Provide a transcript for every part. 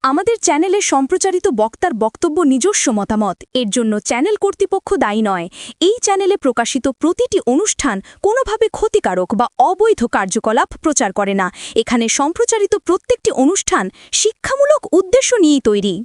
আমাদের চ্যানেলে সম্প্রচারিত বক্তার বক্তব্য নিজস্ব মতামত, এর জন্য চ্যানেল কর্তৃপক্ষ দায়ী নয়। এই চ্যানেলে প্রকাশিত প্রতিটি অনুষ্ঠান কোনোভাবে ক্ষতিকারক বা অবৈধ কার্যকলাপ প্রচার করে না। এখানে সম্প্রচারিত প্রত্যেকটি অনুষ্ঠান শিক্ষামূলক উদ্দেশ্য নিয়েই তৈরি।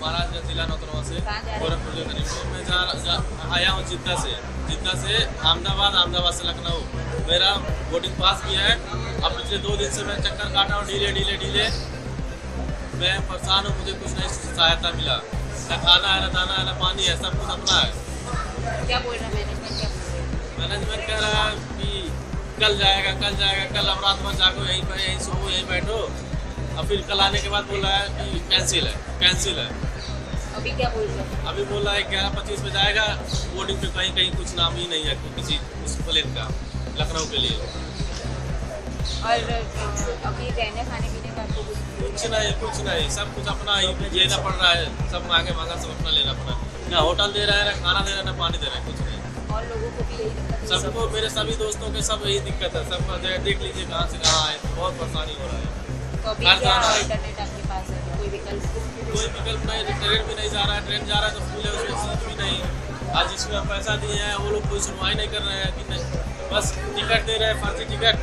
महाराजगंज जिला नौतनवा से गोरखपुर के करीब में मैं आया हूँ जिद्दा से अहमदाबाद से लखनऊ। मेरा बोर्डिंग पास भी है। अब पिछले 2 दिन से मैं चक्कर काटा हूँ, ढीले। मैं परेशान हूँ, मुझे कुछ नहीं सहायता मिला। न खाना है, न दाना है, न पानी है, सब कुछ अपना है। क्या बोल रहा है मैनेजमेंट कह रहा है कि कल जाएगा, कल अब रात भर जागो, यहीं सोओ, यहीं बैठो। और फिर कल आने के बाद बोल रहा है कि कैंसिल है। अभी क्या बोल रहे हैं? अभी बोल रहा है 11:25 में जाएगा। बोर्डिंग पे कहीं कुछ नाम ही नहीं है किसी उस प्लेन का लखनऊ के लिए। और अभी रहने खाने पीने का आपको कुछ नहीं, सब कुछ अपना ही लेना पड़ रहा है। सब मांगा सब अपना लेना पड़ रहा है। ना होटल दे रहा है, ना खाना दे रहा है, ना पानी दे रहा है, कुछ नहीं। और लोगों को भी यही दिक्कत है? सबको, मेरे सभी दोस्तों के सब यही दिक्कत है। सब देख लीजिए कहाँ से कहाँ आए, बहुत परेशानी हो रहा है। तो अभी क्या अल्टरनेट आपके पास है? कोई विकल्प नहीं। ट्रेन भी नहीं जा रहा है, ट्रेन जा रहा है तो फुल है, उसमें सीट भी नहीं। आज जिसमें हम पैसा दिए हैं वो लोग कोई सुनवाई नहीं कर रहे हैं कि नहीं, बस टिकट दे रहे हैं, फर्जी टिकट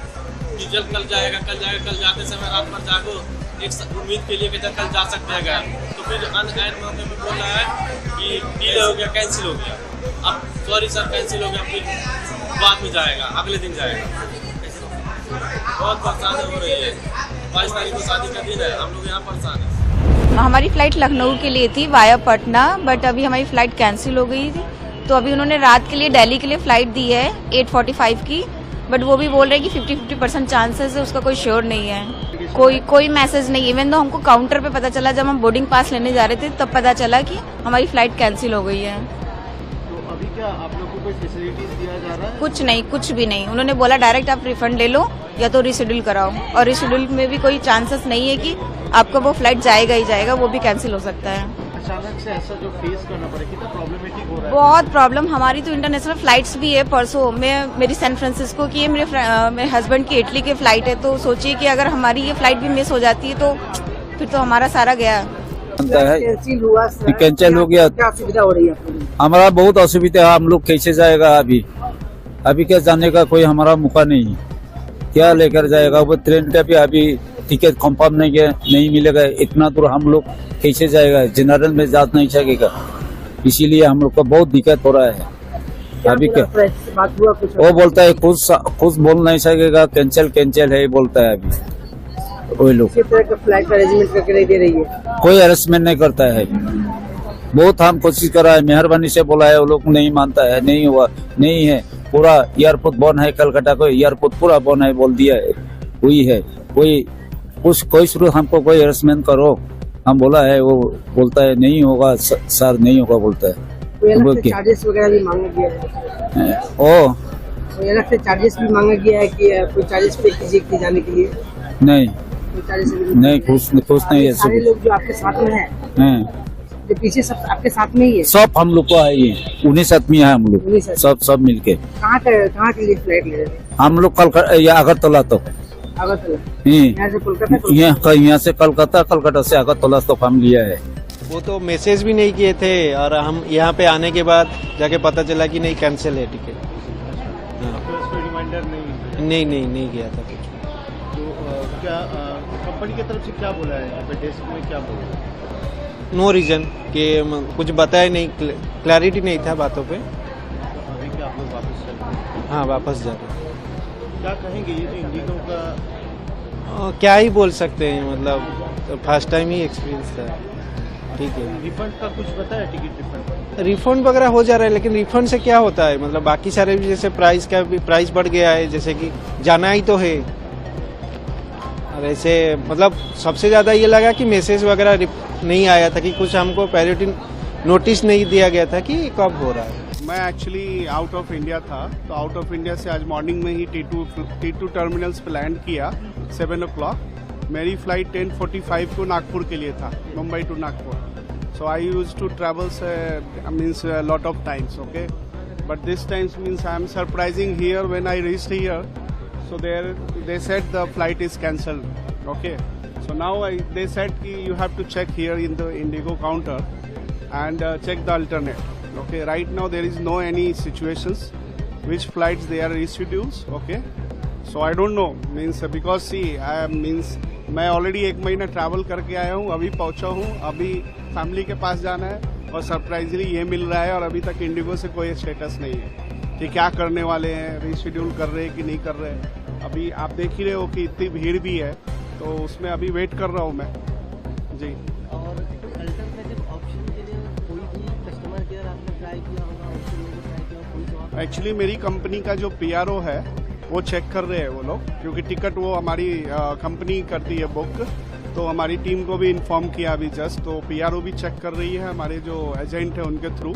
कि जब कल जाएगा। कल जाते समय रात भर जागो, एक उम्मीद के लिए कि जब कल जा सकते हैं। तो फिर अनआइन मौके पर बोल रहा है कि डिले हो गया, कैंसिल हो गया। अब सॉरी सर, कैंसिल हो गया, फिर बाद में जाएगा, अगले दिन जाएगा। बहुत परेशानी हो रही है। 22 तारीख को शादी का दिन है, हम लोग यहाँ परेशान हैं। हमारी फ़्लाइट लखनऊ के लिए थी वाया पटना, बट अभी हमारी फ़्लाइट कैंसिल हो गई थी। तो अभी उन्होंने रात के लिए दिल्ली के लिए फ़्लाइट दी है 8:45 की, बट वो भी बोल रहे हैं कि 50% चांसेस है, उसका कोई श्योर नहीं है। कोई मैसेज नहीं। इवन तो हमको काउंटर पे पता चला, जब हम बोर्डिंग पास लेने जा रहे थे तब पता चला कि हमारी फ़्लाइट कैंसिल हो गई है। तो अभी क्या आप लोग को कोई फैसिलिटीज दिया जा रहा है? कुछ नहीं, कुछ भी नहीं। उन्होंने बोला डायरेक्ट आप रिफंड ले लो या तो रिशेड्यूल कराओ, और रिशेड्यूल में भी कोई चांसेस नहीं है कि आपका वो फ्लाइट जाएगा ही जाएगा, वो भी कैंसिल हो सकता है। अचानक से ऐसा जो फेस करना पड़े, कितना प्रॉब्लमेटिक हो रहा है? बहुत प्रॉब्लम। हमारी तो इंटरनेशनल फ्लाइट्स भी है। परसों मेरी सैन फ्रांसिस्को की है, मेरे हस्बैंड की इटली की फ्लाइट है। तो सोचिए कि अगर हमारी ये फ्लाइट भी मिस हो जाती है तो फिर तो हमारा सारा गया। कैंसिल हो गया, क्या असुविधा हो रही है? हमारा बहुत असुविधा है। हम लोग कैसे जाएगा? अभी क्या जाने का कोई हमारा मौका नहीं। क्या लेकर जाएगा? वो ट्रेन का भी अभी टिकट कंफर्म नहीं मिलेगा। इतना दूर हम लोग कैसे जाएगा? जनरल में जा नहीं सकेगा, इसीलिए हम लोग को बहुत दिक्कत हो रहा है। अभी क्या वो बोलता है, कुछ बोल नहीं सकेगा, कैंसिल है बोलता है। अभी वही लोग फ्लाइट अरेंजमेंट करके नहीं दे रही है, कोई अरेंजमेंट नहीं करता है। बहुत हम कोशिश कर रहा है, मेहरबानी से बोला है, वो लोग नहीं मानता है। नहीं हुआ, नहीं है। पूरा एयरपोर्ट बंद है, कलकत्ता को एयरपोर्ट पूरा बंद है बोल दिया है। वही है, कोई शुरू हमको कोई अरेंजमेंट करो। हम बोला है, वो बोलता है नहीं होगा सर, नहीं होगा बोलता है। चार्जेस वगैरह भी मांगा गया है? ओ अलग से चार्जेस भी मांगा गया है कि कोई चार्जेस पे कीजिए जाने के लिए? नहीं, कुछ नहीं है। सारे लोग जो आपके साथ में हैं, जो पीछे सब आपके साथ में ही है? सब हम लोग को है, ये 19 आदमी है हम लोग, सब मिलके। कहाँ के लिए फ्लाइट ले रहे थे? हम लोग अगरतला तो यहाँ से कोलकाता, यहाँ से कलकत्ता से अगरतला तक हम लिया है। वो तो मैसेज भी नहीं किए थे, और हम यहाँ पे आने के बाद जाके पता चला कि नहीं, कैंसिल है टिकट। रिमाइंडर नहीं गया था कुछ। तो क्या कंपनी की तरफ से क्या बोला है? डेस्क में क्या बोला? नो रीजन कि कुछ बताया नहीं, क्लैरिटी नहीं था बातों पे। अभी क्या आप लोग वापस चल रहे हैं? हाँ, वापस जा रहे हैं। क्या कहेंगे, ये जो इंडिगो का क्या ही बोल सकते हैं, मतलब फर्स्ट टाइम ही एक्सपीरियंस था। ठीक है, रिफंड का कुछ पता है? टिकट रिफंड रिफंड वगैरह हो जा रहा है, लेकिन रिफंड से क्या होता है? मतलब बाकी सारे भी, जैसे प्राइस का भी प्राइस बढ़ गया है, जैसे कि जाना ही तो है। और ऐसे मतलब सबसे ज़्यादा ये लगा कि मैसेज वगैरह नहीं आया था कि कुछ हमको प्रायोरिटी नोटिस नहीं दिया गया था कि कब हो रहा है। मैं एक्चुअली आउट ऑफ इंडिया था, तो आउट ऑफ इंडिया से आज मॉर्निंग में ही T2 टर्मिनल्स पे लैंड किया 7 o'clock। मेरी फ्लाइट 10:45 को नागपुर के लिए था, Mumbai to Nagpur. So I use to travel means lot of times, okay, but this times means I am surprising here when I reached here. So they said the flight is cancelled. Okay. So now they said you have to check here in the Indigo counter and check the alternate. Okay. Right now there is no any situations which flights they are reschedules. Okay. So I don't know. Means because see मैं already 1 महीना travel करके आया हूँ, अभी पहुँचा हूँ, अभी family के पास जाना है और सरप्राइजली ये मिल रहा है और अभी तक इंडिगो से कोई स्टेटस नहीं है कि क्या करने वाले हैं, रीशेड्यूल कर रहे हैं कि नहीं कर रहे हैं। अभी आप देख ही रहे हो कि इतनी भीड़ भी है, तो उसमें अभी वेट कर रहा हूँ मैं जी। और अल्टरनेटिव ऑप्शन के लिए कोई भी कस्टमर केयर आपने ट्राई किया होगा, उसके लिए ट्राई किया कोई जवाब? एक्चुअली मेरी कंपनी का जो PRO है वो चेक कर रहे हैं वो लोग, क्योंकि टिकट वो हमारी कंपनी करती है बुक, तो हमारी टीम को भी इन्फॉर्म किया अभी जस्ट, तो PRO भी चेक कर रही है हमारे जो एजेंट है उनके थ्रू।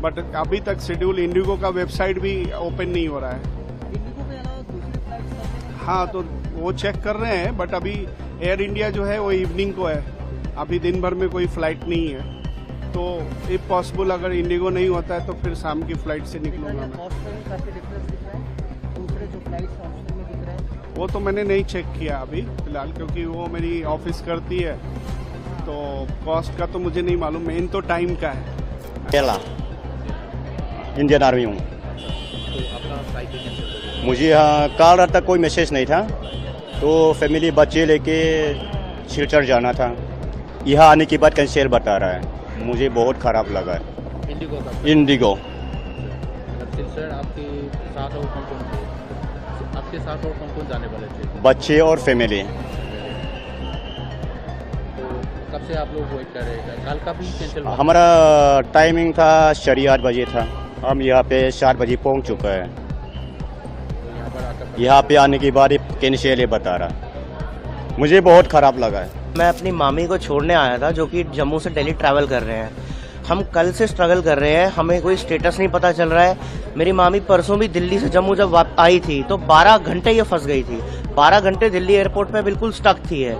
बट अभी तक शेड्यूल इंडिगो का वेबसाइट भी ओपन नहीं हो रहा है। इंडिगो के अलावा दूसरी फ्लाइट्स? हाँ, तो वो चेक कर रहे हैं, बट अभी एयर इंडिया जो है वो इवनिंग को है, अभी दिन भर में कोई फ्लाइट नहीं है। तो इफ पॉसिबल अगर इंडिगो नहीं होता है तो फिर शाम की फ्लाइट से निकलूंगा मैं। दूसरे जो फ्लाइट्स ऑप्शन में दिख रहे हैं वो तो मैंने नहीं चेक किया अभी फिलहाल, क्योंकि वो मेरी ऑफिस करती है, तो कॉस्ट का तो मुझे नहीं मालूम, मेन तो टाइम का है। केरला इंडियन आर्मी हूँ। मुझे यहाँ कल रात तक कोई मैसेज नहीं था, तो फैमिली बच्चे लेके सिलचर जाना था, यहाँ आने के बाद कैंसिल बता रहा है, मुझे बहुत ख़राब लगा है। इंडिगो सिलचर आपके साथ और कौन थे? आपके साथ और कौन कौन जाने वाले थे? बच्चे और फैमिली। तो कब से आप लोग वेट कर रहे हैं? कल का भी कैंसिल? हमारा टाइमिंग था 8:30 बजे था, हम यहाँ पे 4 बजे पहुँच चुका है। यहाँ पे आने के बाद कैंसिल बता रहा, मुझे बहुत ख़राब लगा है। मैं अपनी मामी को छोड़ने आया था, जो कि जम्मू से दिल्ली ट्रैवल कर रहे हैं। हम कल से स्ट्रगल कर रहे हैं, हमें कोई स्टेटस नहीं पता चल रहा है। मेरी मामी परसों भी दिल्ली से जम्मू जब आई थी तो 12 घंटे ये फंस गई थी, 12 घंटे दिल्ली एयरपोर्ट पे बिल्कुल स्टक थी है।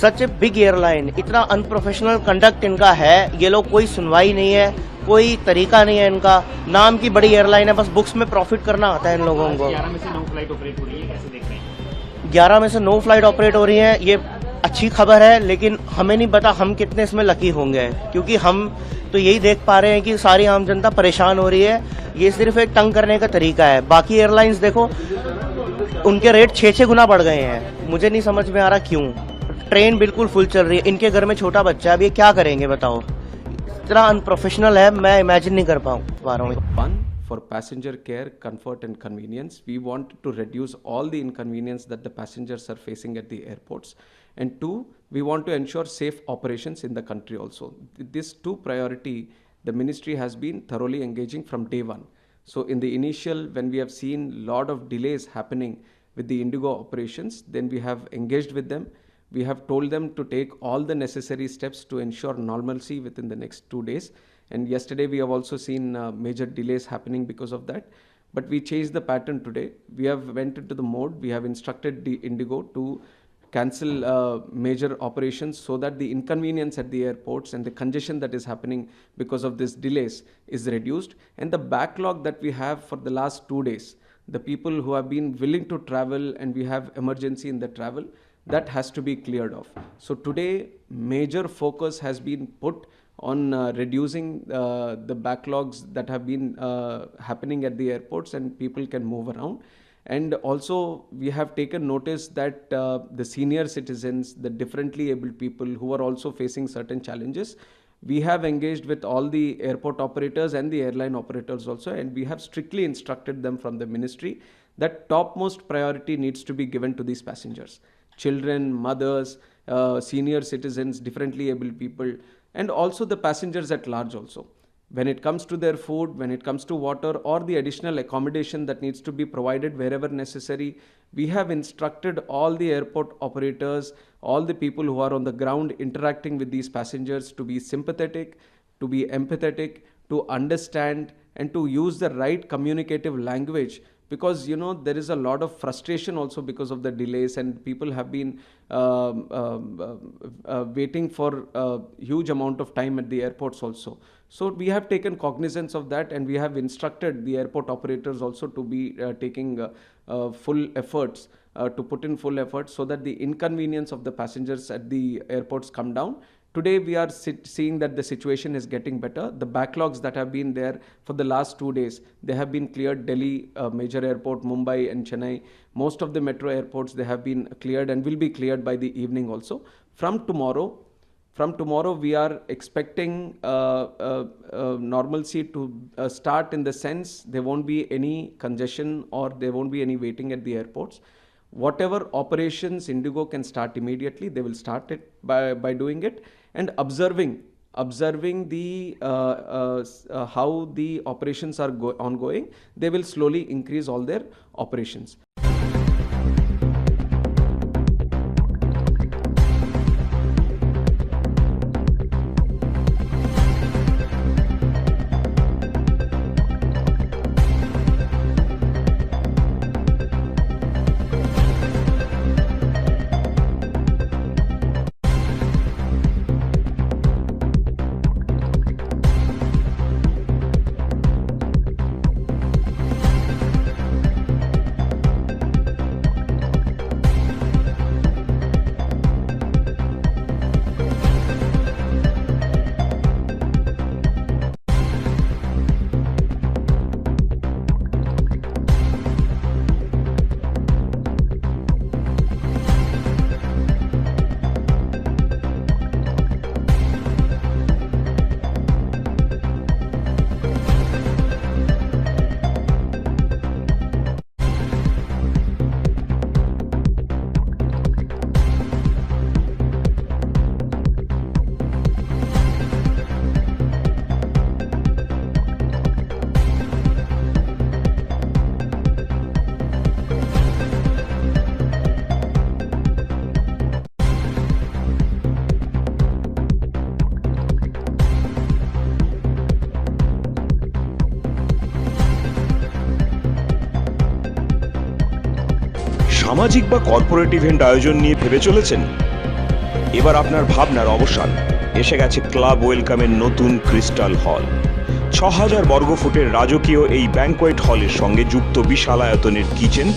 सच ए बिग एयरलाइन, इतना अनप्रोफेशनल कंडक्ट इनका है, ये लोग कोई सुनवाई नहीं है, कोई तरीका नहीं है इनका। नाम की बड़ी एयरलाइन है, बस बुक्स में प्रॉफिट करना आता है इन लोगों को। 11 में से 9 फ्लाइट ऑपरेट हो रही है, कैसे देख रहे हैं? 11 में से 9 फ्लाइट ऑपरेट हो रही है, ये अच्छी खबर है, लेकिन हमें नहीं पता हम कितने इसमें लकी होंगे, क्योंकि हम तो यही देख पा रहे हैं कि सारी आम जनता परेशान हो रही है। ये सिर्फ एक तंग करने का तरीका है। बाकी एयरलाइंस देखो, उनके रेट 6-6 गुना बढ़ गए हैं, मुझे नहीं समझ में आ रहा क्यों। ट्रेन बिल्कुल फुल चल रही है, इनके घर में छोटा बच्चा है, अब ये क्या करेंगे बताओ? इतना अनप्रोफेशनल है, मैं इमेजिन नहीं कर पा रहा हूँ। For passenger care, comfort and convenience, we want to reduce all the inconvenience that the passengers are facing at the airports. And 2, we want to ensure safe operations in the country also. This 2 priority, the ministry has been thoroughly engaging from day one. So in the initial, when we have seen lot of delays happening with the Indigo operations, then we have engaged with them. We have told them to take all the necessary steps to ensure normalcy within the next 2 days. And yesterday we have also seen major delays happening because of that. But we changed the pattern today. We have went into the mode. We have instructed the Indigo to cancel major operations so that the inconvenience at the airports and the congestion that is happening because of these delays is reduced. And the backlog that we have for the last 2 days, the people who have been willing to travel and we have emergency in the travel, that has to be cleared off. So today major focus has been put on reducing the backlogs that have been happening at the airports, and people can move around. And also we have taken notice that the senior citizens, the differently abled people who are also facing certain challenges, we have engaged with all the airport operators and the airline operators also, and we have strictly instructed them from the ministry that topmost priority needs to be given to these passengers. Children, mothers, senior citizens, differently abled people, and also the passengers at large also. When it comes to their food, when it comes to water or the additional accommodation that needs to be provided wherever necessary, we have instructed all the airport operators, all the people who are on the ground interacting with these passengers to be sympathetic, to be empathetic, to understand, and to use the right communicative language, because there is a lot of frustration also because of the delays, and people have been waiting for a huge amount of time at the airports also. So we have taken cognizance of that, and we have instructed the airport operators also to be taking full efforts, to put in full efforts, so that the inconvenience of the passengers at the airports come down. Today we are seeing that the situation is getting better. The backlogs that have been there for the last 2 days, they have been cleared. Delhi major airport, Mumbai and Chennai, most of the metro airports, they have been cleared and will be cleared by the evening also. From tomorrow we are expecting normalcy to start, in the sense there won't be any congestion or there won't be any waiting at the airports. Whatever operations Indigo can start immediately, they will start it by doing it, and observing the how the operations are ongoing. They will slowly increase all their operations. সামাজিক বা corporate event আয়োজন নিয়ে ভেবে চলেছেন? এবার আপনার ভাবনার অবসান। এসে গেছে ক্লাব ওয়েলকামের নতুন ক্রিস্টাল হল। ৬,০০০ বর্গফুটের রাজকীয় এই ব্যাংকোয়েট হলের সঙ্গে যুক্ত বিশাল আয়তনের কিচেন,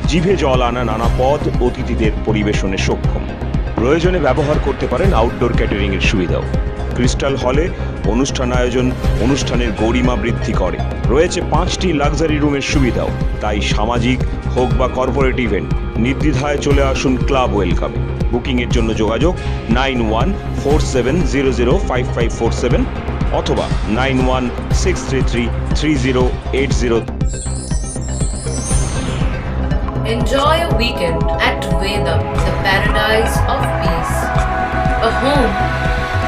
জিভে জল আনা নানা পদ অতিথিদের পরিবেশনে সক্ষম। প্রয়োজনে ব্যবহার করতে পারেন আউটডোর ক্যাটারিং এর সুবিধাও। ক্রিস্টাল হলে অনুষ্ঠান আয়োজন অনুষ্ঠানের গরিমা বৃদ্ধি করে। রয়েছে ৫টি লাক্সারি রুমের সুবিধাও। তাই সামাজিক হোক বা কর্পোরেট ইভেন্ট, নির্দ্বিধায় চলে আসুন ক্লাব ওয়েলকামে। বুকিংয়ের জন্য যোগাযোগ 9147005547 অথবা 9163333080। Enjoy a weekend at Vedam, the paradise of peace. A home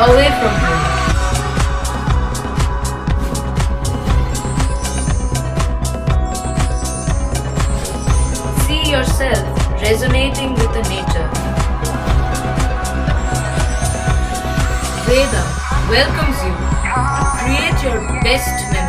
away from home. See yourself resonating with the nature. Vedam welcomes you to create your best memories.